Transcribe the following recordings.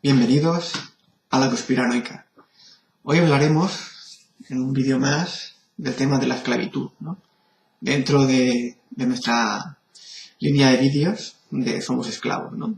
Bienvenidos a la conspiranoica. Hoy hablaremos en un vídeo más del tema de la esclavitud, ¿no? Dentro de nuestra línea de vídeos de Somos Esclavos, ¿no?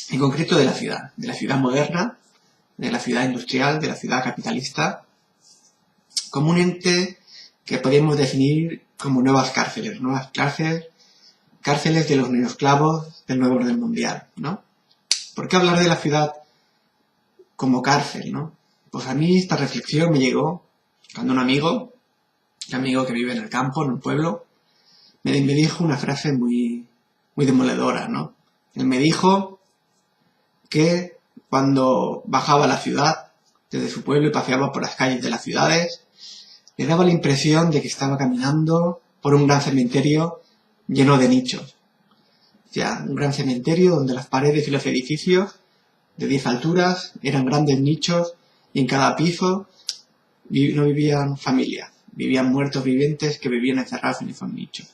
En concreto de la ciudad moderna, de la ciudad industrial, de la ciudad capitalista, como un ente que podemos definir como nuevas cárceles de los neoesclavos del nuevo orden mundial, ¿no? ¿Por qué hablar de la ciudad como cárcel, no? Pues a mí esta reflexión me llegó cuando un amigo que vive en el campo, en un pueblo, me dijo una frase muy demoledora, ¿no? Él me dijo que cuando bajaba a la ciudad, desde su pueblo y paseaba por las calles de las ciudades, le daba la impresión de que estaba caminando por un gran cementerio lleno de nichos. O sea, un gran cementerio donde las paredes y los edificios de 10 alturas eran grandes nichos y en cada piso no vivían familias, vivían muertos vivientes que vivían encerrados en esos nichos.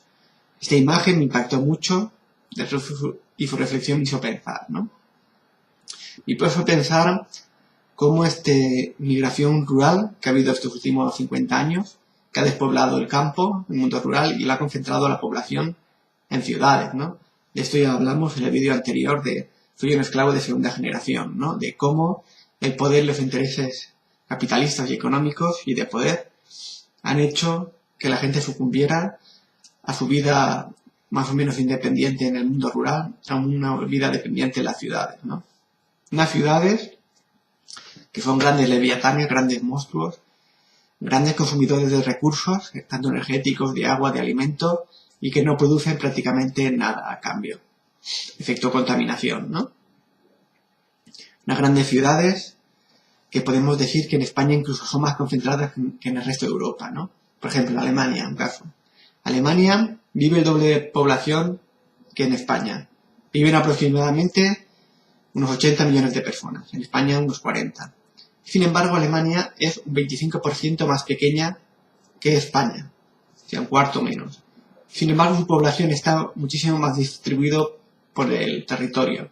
Esta imagen me impactó mucho y su reflexión me hizo pensar, ¿no? Y por eso pensar cómo esta migración rural que ha habido estos últimos 50 años, que ha despoblado el campo, el mundo rural, y la ha concentrado a la población en ciudades, ¿no? De esto ya hablamos en el vídeo anterior de Soy un esclavo de segunda generación, ¿no? De cómo el poder, los intereses capitalistas y económicos y de poder han hecho que la gente sucumbiera a su vida más o menos independiente en el mundo rural, a una vida dependiente en las ciudades, ¿no? Unas ciudades que son grandes leviatanes, grandes monstruos, grandes consumidores de recursos, tanto energéticos, de agua, de alimentos, y que no producen prácticamente nada a cambio. Efecto contaminación, ¿no? Unas grandes ciudades que podemos decir que en España incluso son más concentradas que en el resto de Europa, ¿no? Por ejemplo, Alemania, un caso. Alemania vive el doble de población que en España. Viven aproximadamente unos 80 millones de personas. En España unos 40. Sin embargo, Alemania es un 25% más pequeña que España. O sea, un cuarto menos. Sin embargo, su población está muchísimo más distribuido por el territorio.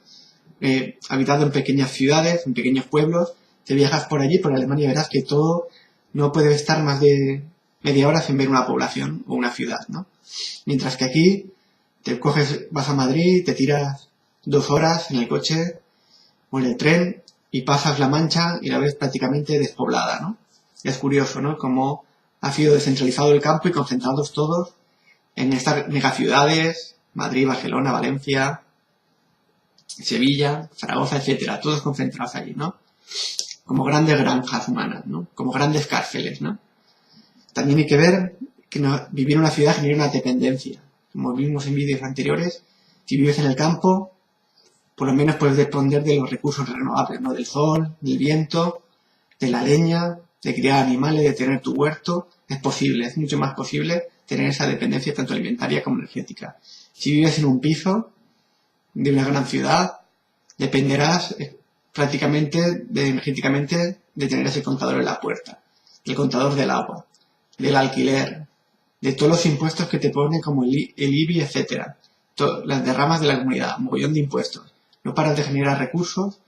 Habitado en pequeñas ciudades, en pequeños pueblos. Te viajas por allí, por Alemania, y verás que todo no puede estar más de media hora sin ver una población o una ciudad, ¿no? Mientras que aquí vas a Madrid, te tiras 2 horas en el coche o en el tren y pasas La Mancha y la ves prácticamente despoblada, ¿no? Es curioso, ¿no? Cómo ha sido descentralizado el campo y concentrados todos en estas megaciudades, Madrid, Barcelona, Valencia, Sevilla, Zaragoza, etcétera, todos concentrados allí, ¿no? Como grandes granjas humanas, ¿no? Como grandes cárceles, ¿no? También hay que ver que vivir en una ciudad genera una dependencia. Como vimos en vídeos anteriores, si vives en el campo, por lo menos puedes depender de los recursos renovables, ¿no? Del sol, del viento, de la leña, de criar animales, de tener tu huerto. Es posible, es mucho más posible tener esa dependencia tanto alimentaria como energética. Si vives en un piso de una gran ciudad, dependerás prácticamente energéticamente de tener ese contador en la puerta, el contador del agua, del alquiler, de todos los impuestos que te ponen como el IBI, etcétera, las derramas de la comunidad, un mogollón de impuestos. No paras de generar recursos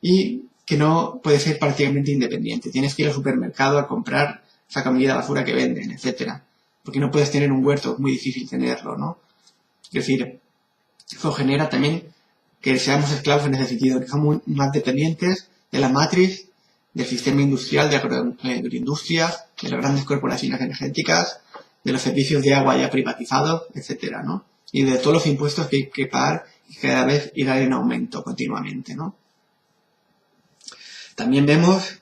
y que no puedes ser prácticamente independiente. Tienes que ir al supermercado a comprar esa comida basura que venden, etcétera, porque no puedes tener un huerto, es muy difícil tenerlo, ¿no? Es decir, eso genera también que seamos esclavos en ese sentido, que somos más dependientes de la matriz del sistema industrial, de agroindustria, de las grandes corporaciones energéticas, de los servicios de agua ya privatizados, etcétera, ¿no? Y de todos los impuestos que hay que pagar y cada vez irán en aumento continuamente, ¿no? También vemos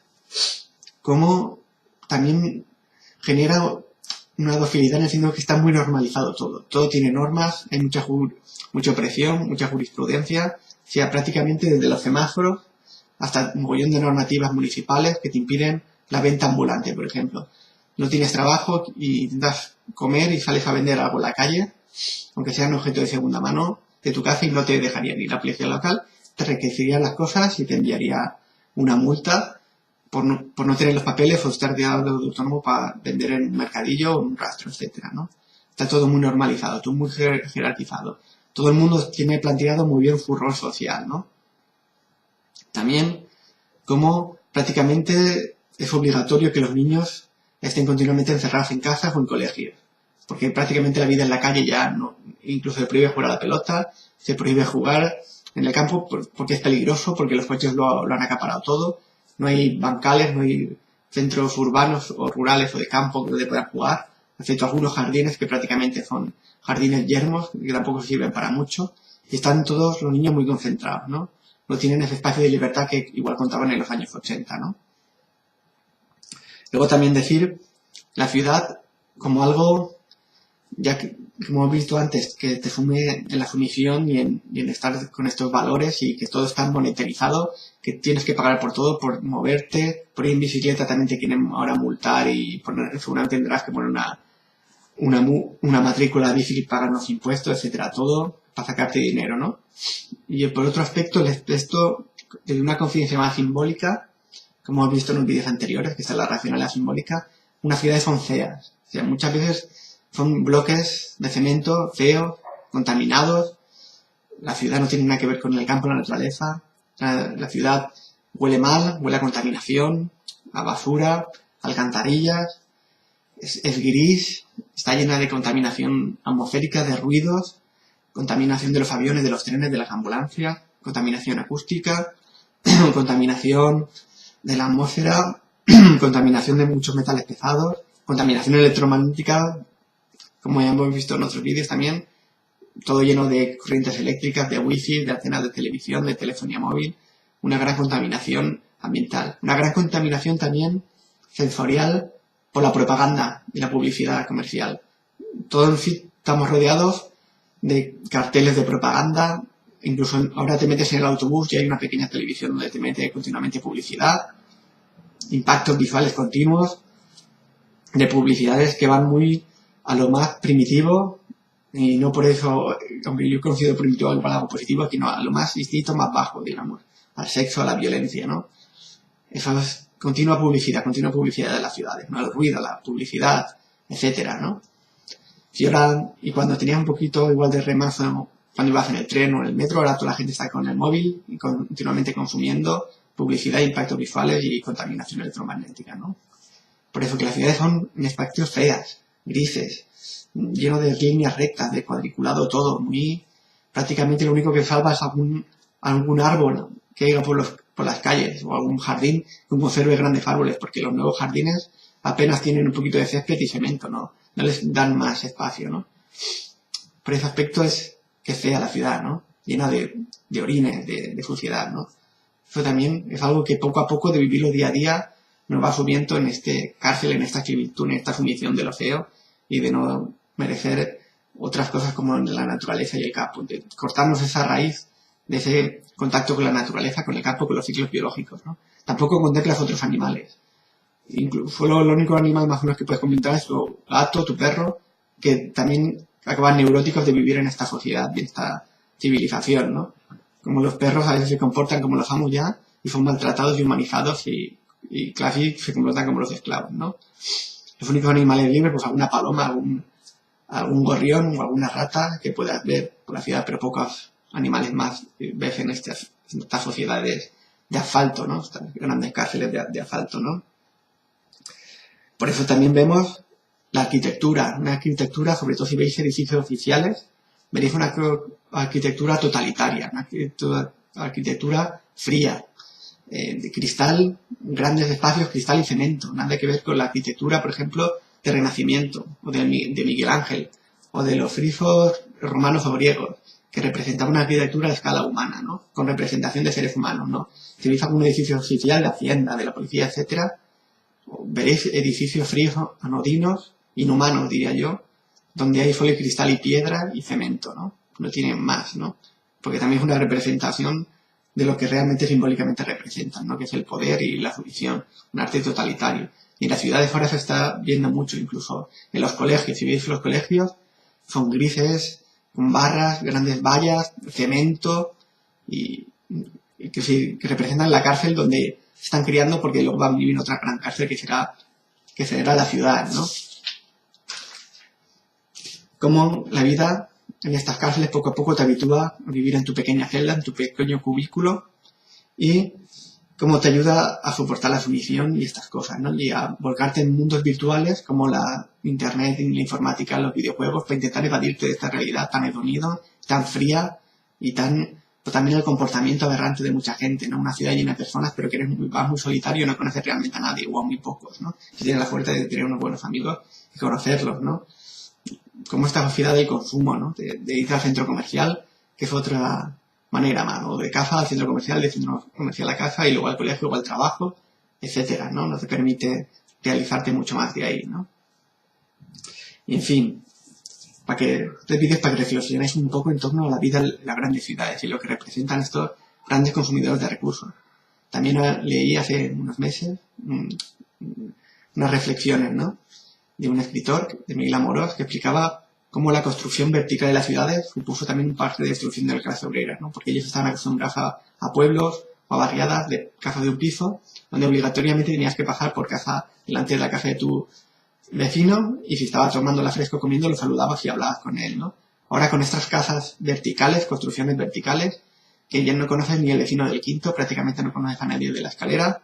cómo también genera una docilidad en el sentido que está muy normalizado todo. Todo tiene normas, hay mucha presión, mucha jurisprudencia, o sea, prácticamente desde los semáforos hasta un mogollón de normativas municipales que te impiden la venta ambulante, por ejemplo. No tienes trabajo y intentas comer y sales a vender algo en la calle, aunque sea un objeto de segunda mano, de tu casa y no te dejaría ni la policía local, te requeriría las cosas y te enviaría una multa por no tener los papeles o estar de autónomo para vender en un mercadillo o en un rastro, etcétera, ¿no? Está todo muy normalizado, todo muy jerarquizado. Todo el mundo tiene planteado muy bien su rol social, ¿no? También cómo prácticamente es obligatorio que los niños estén continuamente encerrados en casa o en colegios, porque prácticamente la vida en la calle ya no, incluso se prohíbe jugar a la pelota, se prohíbe jugar en el campo porque es peligroso, porque los coches lo han acaparado todo, no hay bancales, no hay centros urbanos o rurales o de campo donde puedan jugar, excepto algunos jardines que prácticamente son jardines yermos, que tampoco sirven para mucho, y están todos los niños muy concentrados, ¿no? No tienen ese espacio de libertad que igual contaban en los años 80, ¿no? Luego también decir la ciudad como algo, ya que, como hemos visto antes, que te sume en la sumisión y en estar con estos valores y que todo está monetarizado, que tienes que pagar por todo, por moverte, por ir en bicicleta también te quieren ahora multar y seguramente tendrás que poner una matrícula de bici y pagar los impuestos, etcétera, todo para sacarte dinero, ¿no? Y por otro aspecto, esto de una conciencia más simbólica, como hemos visto en los vídeos anteriores, que está la racionalidad simbólica, unas ciudades son feas. O sea, muchas veces son bloques de cemento feos, contaminados. La ciudad no tiene nada que ver con el campo, la naturaleza. La ciudad huele mal, huele a contaminación, a basura, alcantarillas. Es gris, está llena de contaminación atmosférica, de ruidos, contaminación de los aviones, de los trenes, de las ambulancias, contaminación acústica, contaminación de la atmósfera, contaminación de muchos metales pesados, contaminación electromagnética, como ya hemos visto en otros vídeos también, todo lleno de corrientes eléctricas, de wifi, de antenas de televisión, de telefonía móvil, una gran contaminación ambiental, una gran contaminación también sensorial por la propaganda y la publicidad comercial. Todos estamos rodeados de carteles de propaganda, incluso ahora te metes en el autobús y hay una pequeña televisión donde te mete continuamente publicidad, impactos visuales continuos, de publicidades que van muy a lo más primitivo, y no por eso, aunque yo considero primitivo algo positivo, sino a lo más instinto, más bajo, digamos, al sexo, a la violencia, ¿no? Eso es continua publicidad de las ciudades, ¿no? El ruido, la publicidad, etcétera, ¿no? Y cuando tenías un poquito igual de remazo cuando ibas en el tren o en el metro, ahora toda la gente está con el móvil y continuamente consumiendo publicidad, impactos visuales y contaminación electromagnética, ¿no? Por eso que las ciudades son espacios feas, grises, lleno de líneas rectas, de cuadriculado todo, prácticamente lo único que salva es algún árbol que haya por las calles o algún jardín que conserve grandes árboles, porque los nuevos jardines apenas tienen un poquito de césped y cemento, no les dan más espacio, ¿no? Por ese aspecto es que es fea la ciudad, ¿no? Llena de orines, de suciedad, ¿no? Eso también es algo que poco a poco, de vivirlo día a día, nos va subiendo en este cárcel, en esta esclavitud, en esta sumisión de lo feo y de no merecer otras cosas como la naturaleza y el campo, de cortarnos esa raíz de ese contacto con la naturaleza, con el campo, con los ciclos biológicos, ¿no? Tampoco contemplas otros animales. Incluso lo único animal más o menos que puedes comentar es tu gato, tu perro, que también acaban neuróticos de vivir en esta sociedad y en esta civilización, ¿no? Como los perros a veces se comportan como los amos ya y son maltratados y humanizados y casi se comportan como los esclavos, ¿no? Los únicos animales libres, pues alguna paloma, algún gorrión o alguna rata que puedas ver por la ciudad, pero pocos animales más ves en estas sociedades de asfalto, ¿no? Estas grandes cárceles de asfalto, ¿no? Por eso también vemos la arquitectura, una arquitectura, sobre todo si veis edificios oficiales, veréis una arquitectura totalitaria, una arquitectura fría, de cristal, grandes espacios, cristal y cemento, nada que ver con la arquitectura, por ejemplo, de Renacimiento, o de Miguel Ángel, o de los frisos romanos o griegos, que representaban una arquitectura a escala humana, ¿no? Con representación de seres humanos, ¿no? Si veis algún edificio oficial de Hacienda, de la policía, etcétera, veréis edificios fríos, anodinos, inhumanos, diría yo, donde hay solo cristal y piedra y cemento, ¿no? No tienen más, ¿no? Porque también es una representación de lo que realmente simbólicamente representan, ¿no? Que es el poder y la sumisión, un arte totalitario. Y en las ciudades ahora se está viendo mucho, incluso en los colegios. Si veis los colegios, son grises, con barras, grandes vallas, cemento, y que representan la cárcel donde se están criando, porque luego va a vivir en otra gran cárcel que será la ciudad, ¿no? Como la vida en estas cárceles poco a poco te habitúa a vivir en tu pequeña celda, en tu pequeño cubículo, y cómo te ayuda a soportar la sumisión y estas cosas, ¿no? Y a volcarte en mundos virtuales como la internet, la informática, los videojuegos, para intentar evadirte de esta realidad tan hedonida, tan fría y pues también el comportamiento aberrante de mucha gente, ¿no? Una ciudad llena de personas, pero que vas muy solitario y no conoces realmente a nadie, o a muy pocos, ¿no? Si tienes la suerte de tener unos buenos amigos y conocerlos, ¿no? Como esta sociedad del consumo, ¿no? De ir al centro comercial, que es otra manera más, o de casa al centro comercial, de centro comercial a casa, y luego al colegio, luego al trabajo, etcétera, ¿no? No te permite realizarte mucho más de ahí, ¿no? Y en fin, te pides para que reflexiones un poco en torno a la vida en las grandes ciudades y lo que representan estos grandes consumidores de recursos. También leí hace unos meses unas reflexiones, ¿no? De un escritor, de Miguel Amorós, que explicaba cómo la construcción vertical de las ciudades supuso también parte de destrucción de la clase obrera, ¿no? Porque ellos estaban acostumbrados a pueblos o a barriadas de casas de un piso, donde obligatoriamente tenías que pasar por casa delante de la casa de tu vecino, y si estaba tomando la fresco comiendo, lo saludabas y hablabas con él, ¿no? Ahora con estas casas verticales, construcciones verticales, que ya no conoces ni el vecino del quinto, prácticamente no conoces a nadie de la escalera,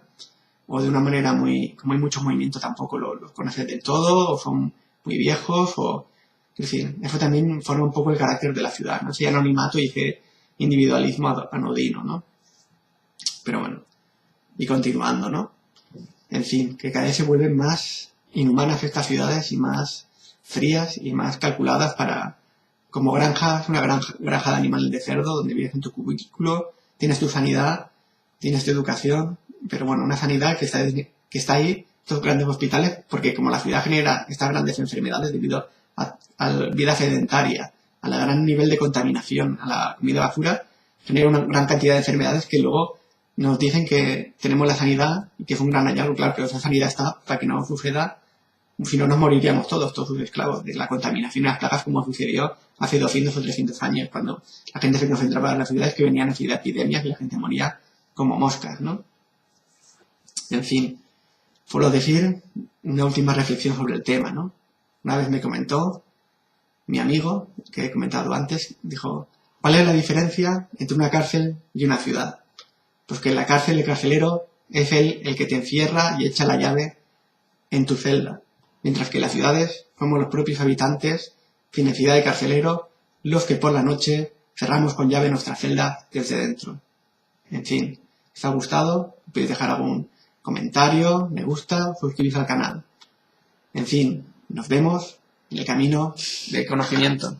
o de una manera como hay mucho movimiento tampoco los conoces del todo, o son muy viejos, es decir, eso también forma un poco el carácter de la ciudad, ¿no? Ese anonimato y ese individualismo anodino, ¿no? Pero bueno, y continuando, ¿no? En fin, que cada vez se vuelven más inhumanas estas ciudades y más frías y más calculadas como granjas, una granja de animales de cerdo, donde vives en tu cubículo, tienes tu sanidad, tienes tu educación, pero bueno, una sanidad que está ahí, estos grandes hospitales, porque como la ciudad genera estas grandes enfermedades debido a la vida sedentaria, al gran nivel de contaminación, a la comida basura, genera una gran cantidad de enfermedades que luego nos dicen que tenemos la sanidad y que es un gran hallazgo. Claro que esa sanidad está para que no suceda, si no nos moriríamos todos sus esclavos de la contaminación y las plagas, como sucedió hace 200 o 300 años, cuando la gente se concentraba en las ciudades, que venían así de epidemias y la gente moría como moscas, ¿no? En fin, por decir una última reflexión sobre el tema, ¿no? Una vez me comentó mi amigo, que he comentado antes, dijo, ¿cuál es la diferencia entre una cárcel y una ciudad? Pues que en la cárcel el carcelero es el que te encierra y echa la llave en tu celda, mientras que en las ciudades somos los propios habitantes, sin necesidad de carcelero, los que por la noche cerramos con llave nuestra celda desde dentro. En fin, si os ha gustado, podéis dejar algún comentario, me gusta, suscribiros al canal. En fin, nos vemos en el camino del conocimiento.